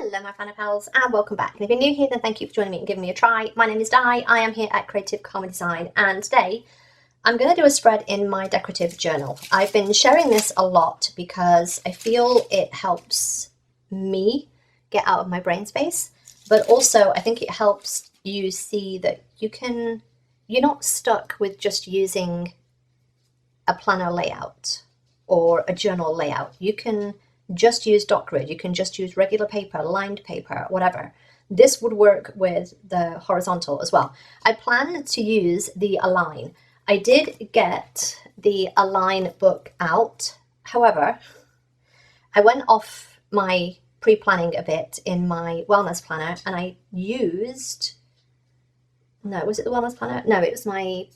Hello my fan pals and welcome back. And if you're new here, then thank you for joining me and giving me a try. My name is Di, I am here at Creative Common Design, and today I'm going to do a spread in my decorative journal. I've been sharing this a lot because I feel it helps me get out of my brain space, but also I think it helps you see that you're not stuck with just using a planner layout or a journal layout. You can just use dot grid, you can just use regular paper, lined paper, whatever. This would work with the horizontal as well. I plan to use the Align. I did get the Align book out. However, I went off my pre-planning a bit in my wellness planner and I used, no, was it the wellness planner? No, it was my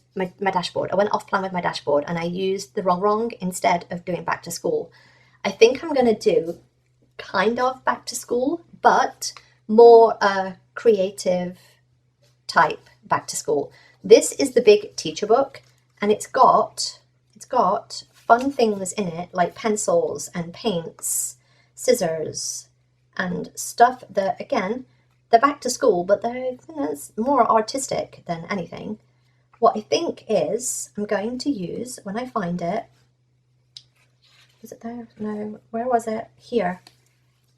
dashboard. I went off plan with my dashboard and I used the wrong instead of doing back to school. I think I'm going to do kind of back to school, but more creative type back to school. This is the big teacher book, and it's got fun things in it like pencils and paints, scissors, and stuff that, again, they're back to school, but they're more artistic than anything. What I think is I'm going to use, when I find it, is it there? No, where was it? Here.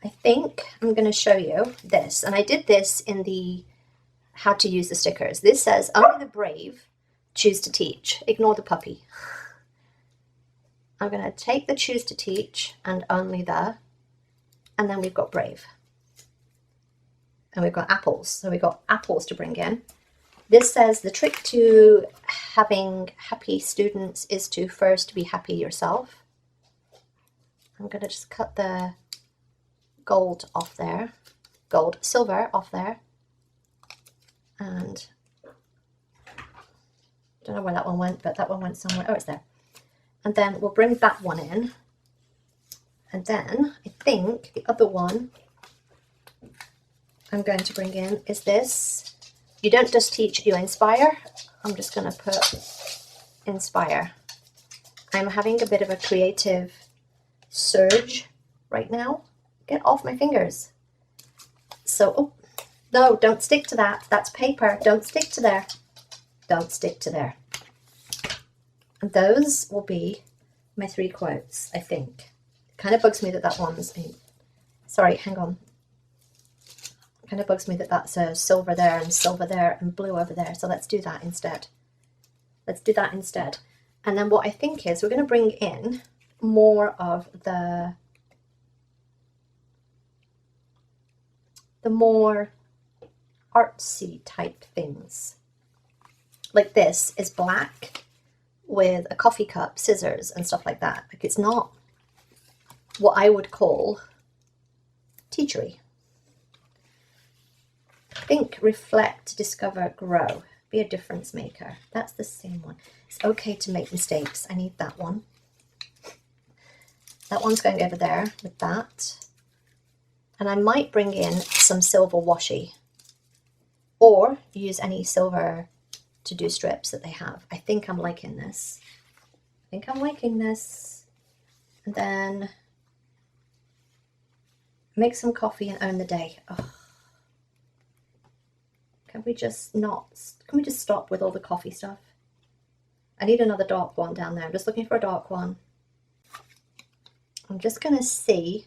I think I'm going to show you this. And I did this in the how to use the stickers. This says, only the brave choose to teach. Ignore the puppy. I'm going to take the choose to teach and only the, and then we've got brave. And we've got apples. So we've got apples to bring in. This says the trick to having happy students is to first be happy yourself. I'm going to just cut the gold off there, silver off there, and don't know where that one went, but that one went somewhere. Oh, it's there. And then we'll bring that one in, and then I think the other one I'm going to bring in is this. You don't just teach, you inspire. I'm just going to put inspire. I'm having a bit of a creative surge right now. Get off my fingers. So, oh, no, don't stick to that. That's paper. Don't stick to there. Don't stick to there. And those will be my 3 quotes, I think. It kind of bugs me that one's, sorry, hang on. It kind of bugs me that that's a silver there and blue over there. So let's do that instead. Let's do that instead. And then what I think is we're going to bring in more of the more artsy type things. Like this is black with a coffee cup, scissors and stuff like that. Like, it's not what I would call teachery. Think, reflect, discover, grow. Be a difference maker. That's the same one. It's okay to make mistakes. I need that one. That one's going over there with that. And I might bring in some silver washi or use any silver to do strips that they have. I think I'm liking this. I think I'm liking this. And then make some coffee and earn the day. Oh. Can we just stop with all the coffee stuff? I need another dark one down there. I'm just looking for a dark one. I'm just going to see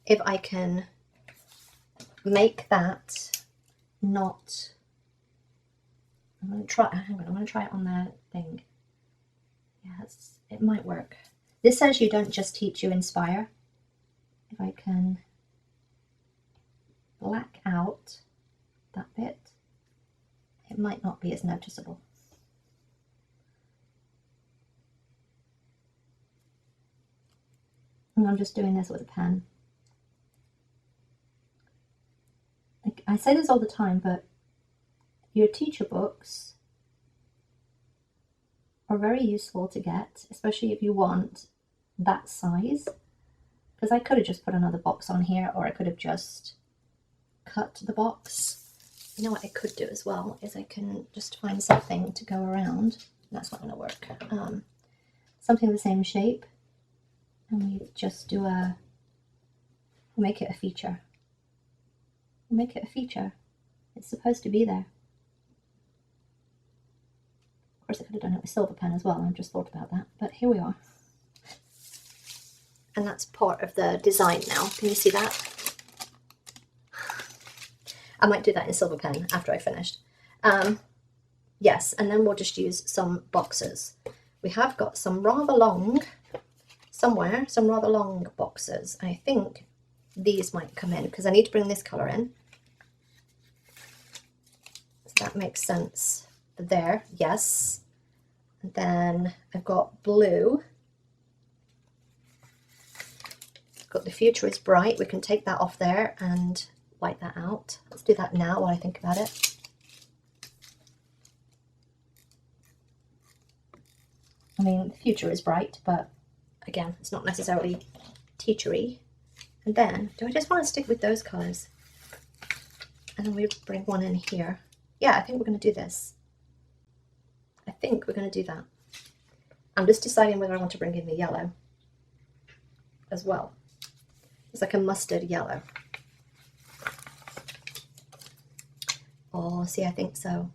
if I can make that not, I'm going to try, hang on, I'm going to try it on the thing. Yes, it might work. This says you don't just teach, you inspire. If I can black out that bit, it might not be as noticeable. And I'm just doing this with a pen. I say this all the time, but your teacher books are very useful to get, especially if you want that size. Because I could have just put another box on here, or I could have just cut the box. You know what I could do as well is I can just find something to go around. That's not going to work. Something the same shape. And we just do make it a feature. Make it a feature. It's supposed to be there. Of course, I could have done it with silver pen as well. I've just thought about that, but here we are. And that's part of the design now. Can you see that? I might do that in silver pen after I finished. Yes, and then we'll just use some boxes. We have got some rather long, somewhere, some rather long boxes. I think these might come in because I need to bring this colour in. So that makes sense there, yes. And then I've got blue. Got the future is bright. We can take that off there and white that out. Let's do that now while I think about it. I mean, the future is bright, but again, it's not necessarily teachery. And then, do I just want to stick with those colours? And then we bring one in here. Yeah, I think we're going to do this. I think we're going to do that. I'm just deciding whether I want to bring in the yellow as well. It's like a mustard yellow. Oh, see, I think so.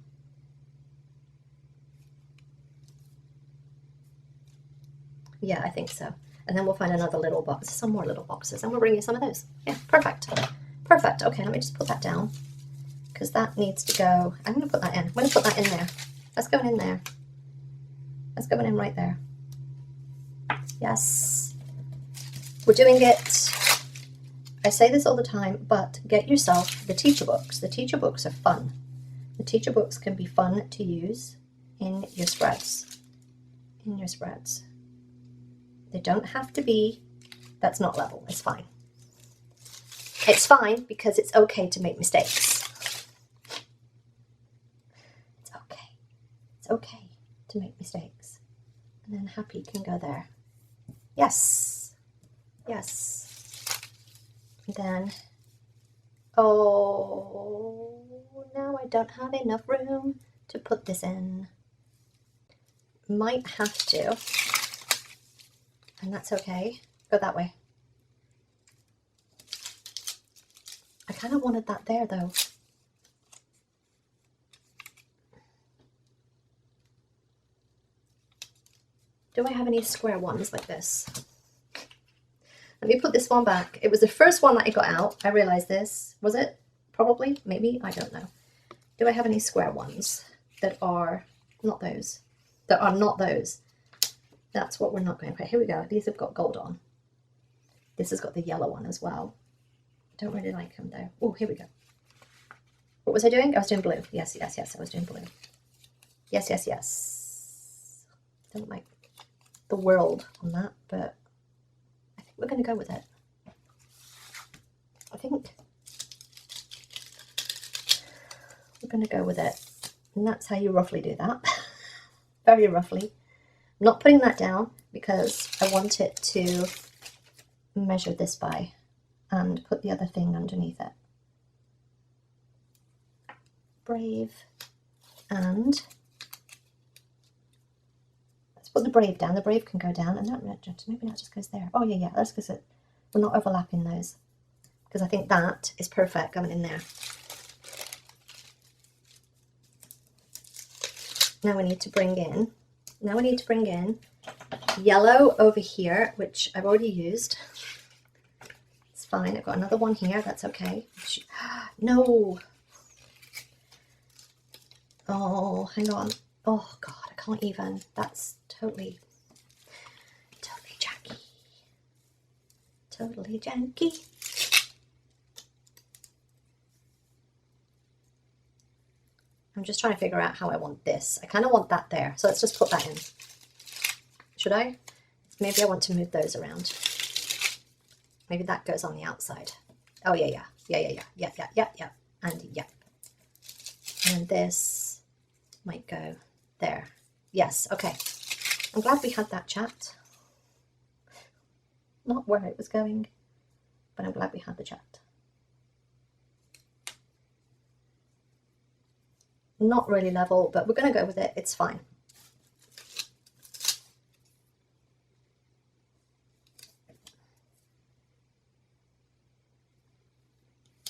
Yeah, I think so. And then we'll find another little box, some more little boxes, and we'll bring you some of those. Yeah, perfect. Perfect. Okay, let me just put that down because that needs to go. I'm going to put that in. I'm going to put that in there. That's going in there. That's going in right there. Yes. We're doing it. I say this all the time, but get yourself the teacher books. The teacher books are fun. The teacher books can be fun to use in your spreads. In your spreads. They don't have to be, that's not level, it's fine. It's fine because it's okay to make mistakes. It's okay. It's okay to make mistakes. And then happy can go there. Yes. Yes. And then, oh, now I don't have enough room to put this in. Might have to. And that's okay. Go that way. I kind of wanted that there though. Do I have any square ones like this? Let me put this one back. It was the first one that I got out. I realized this. Was it? Probably. Maybe. I don't know. Do I have any square ones that are not those? That are not those. That's what we're not going to. Okay, here we go. These have got gold on. This has got the yellow one as well. I don't really like them though. Oh, here we go. What was I doing? I was doing blue. Yes, yes, yes. I was doing blue. Yes, yes, yes. Don't like the world on that, but I think we're going to go with it. I think we're going to go with it. And that's how you roughly do that. Very roughly. I'm not putting that down because I want it to measure this by and put the other thing underneath it. Brave. And let's put the brave down. The brave can go down and that maybe that just goes there. Oh yeah, yeah, that's because we're not overlapping those. Because I think that is perfect going in there. Now we need to bring in yellow over here, which I've already used. It's fine. I've got another one here. That's okay. No. Oh, hang on. Oh, God, I can't even. That's totally janky. Totally janky. I'm just trying to figure out how I want this. I kind of want that there. So let's just put that in. Should I? Maybe I want to move those around. Maybe that goes on the outside. Oh, yeah, yeah. Yeah, yeah, yeah. Yeah, yeah, yeah, yeah. And yeah. And this might go there. Yes, okay. I'm glad we had that chat. Not where it was going, but I'm glad we had the chat. Not really level, but we're going to go with it. It's fine.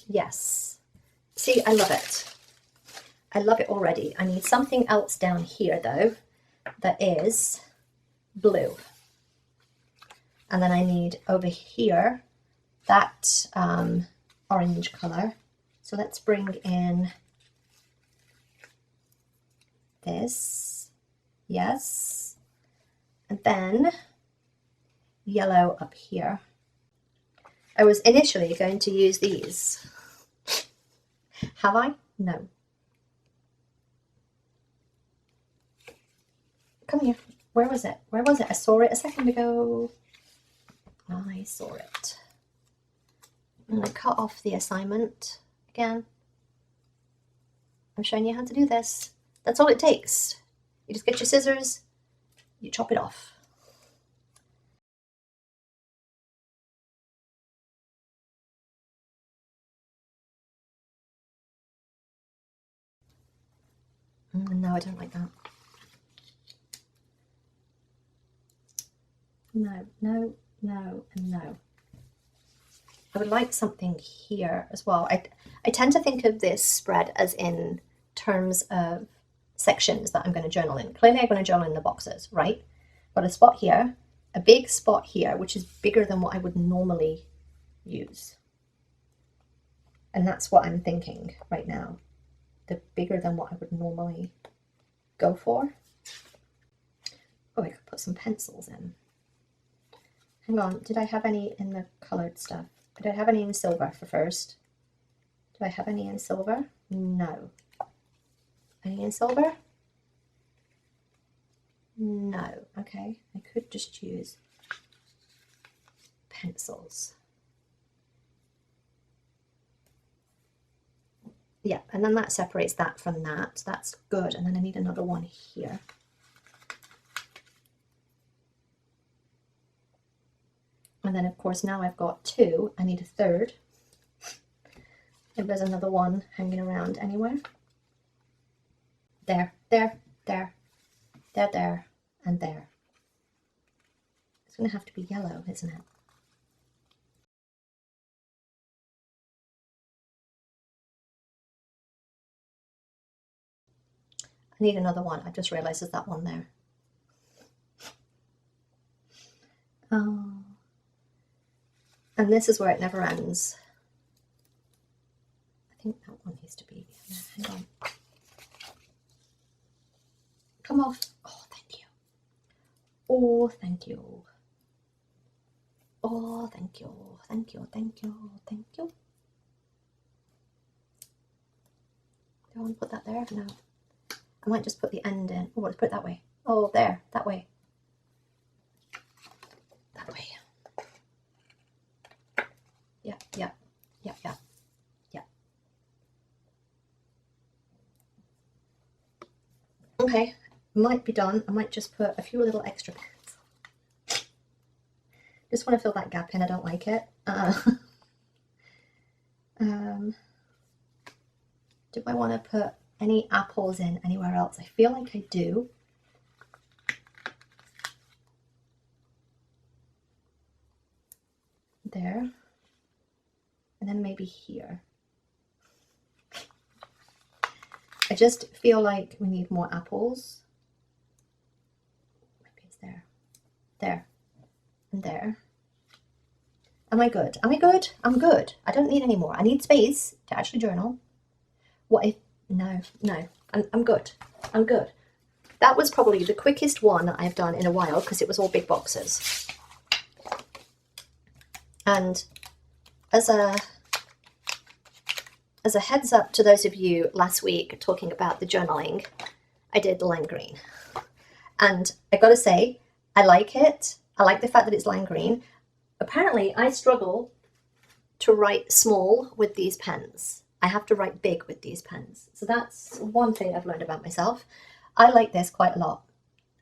Yes. See, I love it. I love it already. I need something else down here though that is blue. And then I need over here that orange color. So let's bring in this. Yes. And then yellow up here. I was initially going to use these. Have I? No. Come here. Where was it? Where was it? I saw it a second ago. I saw it. I'm going to cut off the assignment again. I'm showing you how to do this. That's all it takes. You just get your scissors, you chop it off. No, I don't like that. No, no, no, and no. I would like something here as well. I tend to think of this spread as in terms of sections that I'm going to journal in. Clearly I'm going to journal in the boxes, right? Got a spot here, a big spot here, which is bigger than what I would normally use. And that's what I'm thinking right now. The bigger than what I would normally go for. Oh, I could put some pencils in. Hang on, did I have any in the coloured stuff? Did I have any in silver for first? Do I have any in silver? No. Any in silver? No. Okay, I could just use pencils. Yeah, and then that separates that from that. That's good. And then I need another one here. And then, of course, now I've got two. I need a third. If there's another one hanging around anywhere. There, there, there, there, and there. It's going to have to be yellow, isn't it? I need another one. I just realised there's that one there. Oh. And this is where it never ends. I think that one needs to be. Hang on. Come off. Oh, thank you. Oh, thank you. Oh, thank you. Thank you. Thank you. Thank you. Do I want to put that there? No. I might just put the end in. Oh, let's put it that way. Oh, there. That way. That way. Yeah, yeah, yeah, yeah, yeah. Okay, might be done. I might just put a few little extra pens. Just want to fill that gap in. I don't like it. Do I want to put any apples in anywhere else? I feel like I do. There. And then maybe here. I just feel like we need more apples. Maybe it's there. There. And there. Am I good? Am I good? I'm good. I don't need any more. I need space to actually journal. What if... No, no. I'm good. I'm good. That was probably the quickest one that I've done in a while because it was all big boxes. And as a heads up to those of you last week talking about the journaling, I did the lime green. And I gotta say, I like it. I like the fact that it's lime green. Apparently, I struggle to write small with these pens. I have to write big with these pens. So that's one thing I've learned about myself. I like this quite a lot.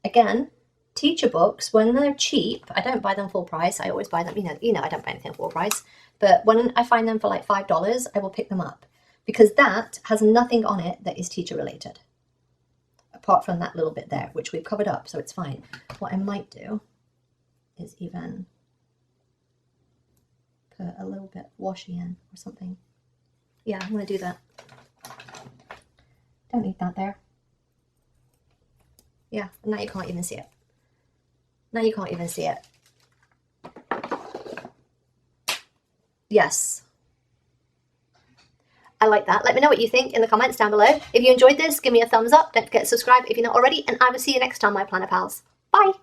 Again, teacher books, when they're cheap, I don't buy them full price. I always buy them, you know, I don't buy anything full price. But when I find them for like $5, I will pick them up. Because that has nothing on it that is teacher related. Apart from that little bit there, which we've covered up, so it's fine. What I might do is even put a little bit washi in or something. Yeah, I'm going to do that. Don't need that there. Yeah, now you can't even see it. Now you can't even see it. Yes. I like that. Let me know what you think in the comments down below. If you enjoyed this, give me a thumbs up. Don't forget to subscribe if you're not already, and I will see you next time, my planner pals. Bye!